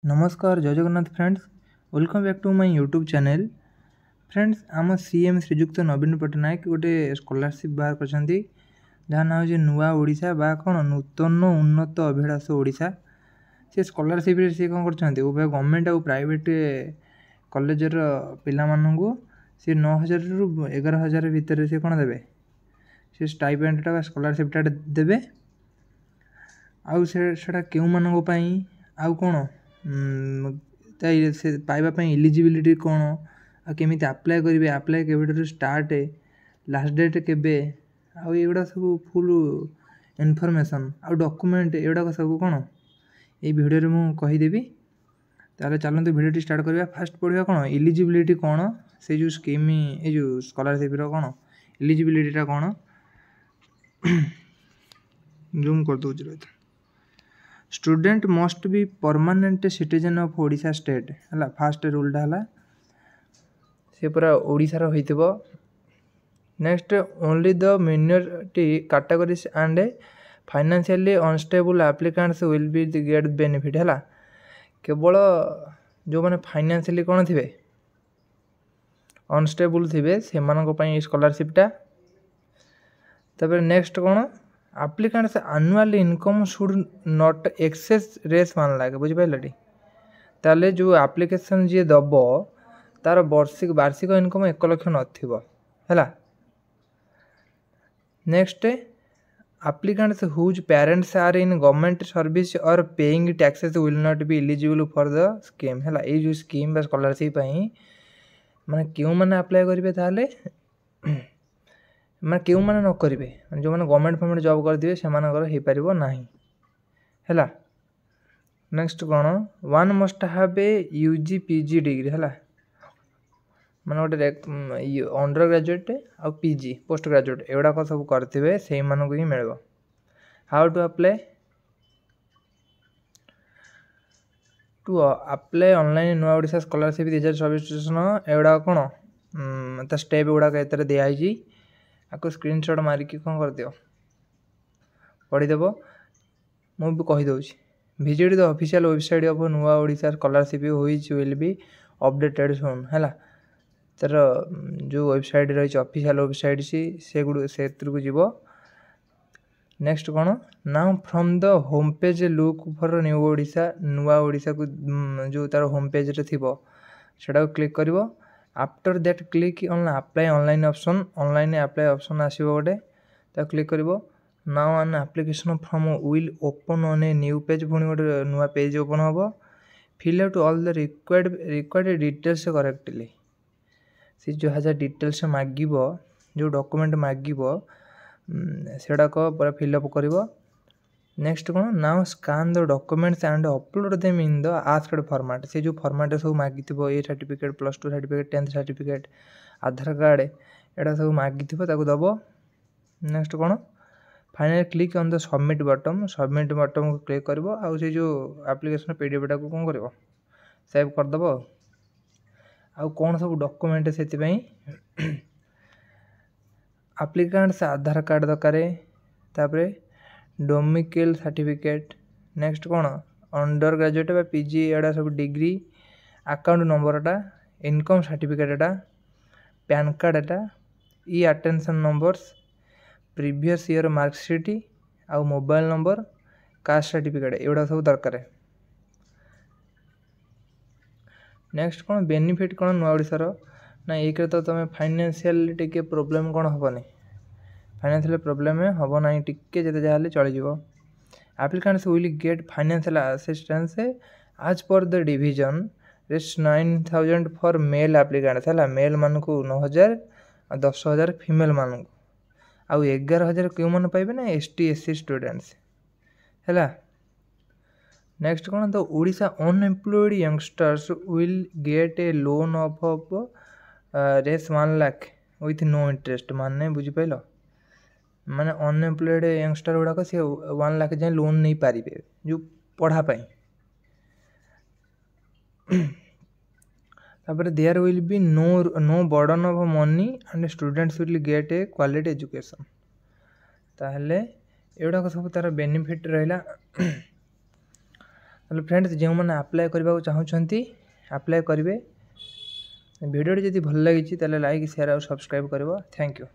नमस्कार जय Jagannath friends welcome back to my YouTube channel friends आम सीएम श्रीजुक्त नवीन पट्टनायक गोटे स्कॉलरशिप बाहर करछंती जहाँ ना हो नुआ ओडिशा बा कौन नूतन उन्नत अभिलाष ओडिशा से स्कॉलरशिप से कौन करछंती उभय गवर्नमेंट और प्राइवेट कॉलेजर पिला मानू सी 9,000 रु 11,000 भितर से कौन देवे से स्टाइपेंडटा स्कॉलरशिपटा देवे आउ सेटा केउ मानक पई आउ कौन से पाइबा इलिजिबिलिटी कौन आ केमी आप्लाय करेंगे आप्लाय के स्टार्ट लास्ट डेट केबे आउगुड़ा सब फुल इनफॉरमेशन आ डॉक्यूमेंट एगुड़ा सब कौन ये वीडियो में कहीदेवी ताले चलते वीडियो स्टार्ट करवा फास्ट पढ़ा कौन इलिजिबिलिटी कौन से जो स्कीम ये जो स्कॉलरशिप कौन इलिजिबिलिटीटा कौन जूम कर दूसरी रही student must be permanent citizen of Odisha state है फास्ट रूलटा है से पूरा ओडिशार होइथिबो next only the minority categories and financially unstable applicants will be get benefit है केवल जो मैंने फाइनेंशियली कौन थे अनस्टेबल थे से स्कॉलरशिपटा तब नेक्स्ट कौन applicants annual income should not exceed रेस 1 लाख बुझिपारे ताले जो एप्लिकेशन जी दब तार वार्षिक इनकम 1 लाख नथिबो हैला next applicants whose parents are in government service or paying taxes will not be eligible for the scheme हैला ए जो स्कीम बा स्कॉलरशिप माने क्यों माने अप्लाई करिवे ताले मैं क्यों मैंने न करेंगे जो मैंने गवर्नमेंट जॉब करदे से हो पार ना है नेक्स्ट कौन वन मस्ट हाव ए यूजी पीजी डिग्री है मैंने गोटे अंडर ग्रेजुएट आ पीजी पोस्ट ग्रेजुएट एगुड़ा सब करेंगे से ही मिल हाउ टू अप्लाई ऑनलाइन नुआ ओडिशा स्कॉलरशिप 2024 एगुड़ा कौन स्टेप गुड़ाक एत दिखाई आपको स्क्रीनशॉट मारिकी कौन कर दियो पढ़ीदेव मु भी कहीदे visit the official website of Nua Odisha scholarship which will be updated soon है तर जो वेबसाइट रही ऑफिशियल वेबसाइट से जीव नेक्स्ट कौन now from the home page look for new Odisha नुआ ओडिशा को जो तार होम पेज रे थिबो सेटा क्लिक करिवो after that click on apply online option online apply option आसीबो गोटे ता क्लिक करिवो now an application from will open on a new page पुणी गोटे नुआ पेज ओपन हम fill out all the required details correctly से जो हजार डिटेल्स मागिबो जो डॉक्यूमेंट मागिबो सेडाक पूरा फिलअप करिवो नेक्स्ट कौन now scan the documents and upload them in the asked format से जो फॉर्मेट सब मागी A certificate +2 certificate 10th certificate Aadhaar card एटा सब मागी दब नेक्स्ट कौन final click on the submit button को क्लिक करिवो आ से जो एप्लिकेशन पीडीएफ टा को कौन करिवो सेव कर दबो आ कौन सब डॉक्यूमेंट से एप्लिकेंट्स आधार कार्ड दरकार तापरे डोमिसाइल सर्टिफिकेट नेक्स्ट कौन अंडर ग्रेजुएट बा पीजी एडा सब डिग्री अकाउंट नंबरटा इनकम सर्टिफिकेट पैन कार्ड ई attention numbers previous year marksheet आ मोबाइल नंबर कास्ट सर्टिफिकेट एगुड़ा सब दरकार नेक्स्ट कौन बेनिफिट कौन नुआ ओडिशार ना एक तो तुम फाइनेंशियल टिके प्रोब्लेम कौन हेनी फाइनेंशियल प्रोब्लेम हम ना टिके जिते जहाँ चलो applicants will get financial assistance आज पर the division Rs 9,000 for male applicants है मेल मान को 9,000 और 10,000 फीमेल मान को आउ 11,000 क्यों मैंने पाइबे ना ST SC स्टूडेंट्स है नेक्स्ट कौन तो Odisha unemployed youngsters will get a loan of Rs 1 lakh with no interest माने बुझिपाइल माने अनएम्प्लॉयड यंगस्टर गुड़ाक सी 1 लाख जाए लोन नहीं पारे जो पढ़ापाई तापर there will be no burden of money and students will get a quality education ताहले एगुड़ा सब तार बेनिफिट रहा हेलो फ्रेंड्स जो मैंने अप्लाई करने चाहूँगी अप्लाई करेंगे वीडियो जब भल लगी लाइक शेयर और सब्सक्राइब कर थैंक यू।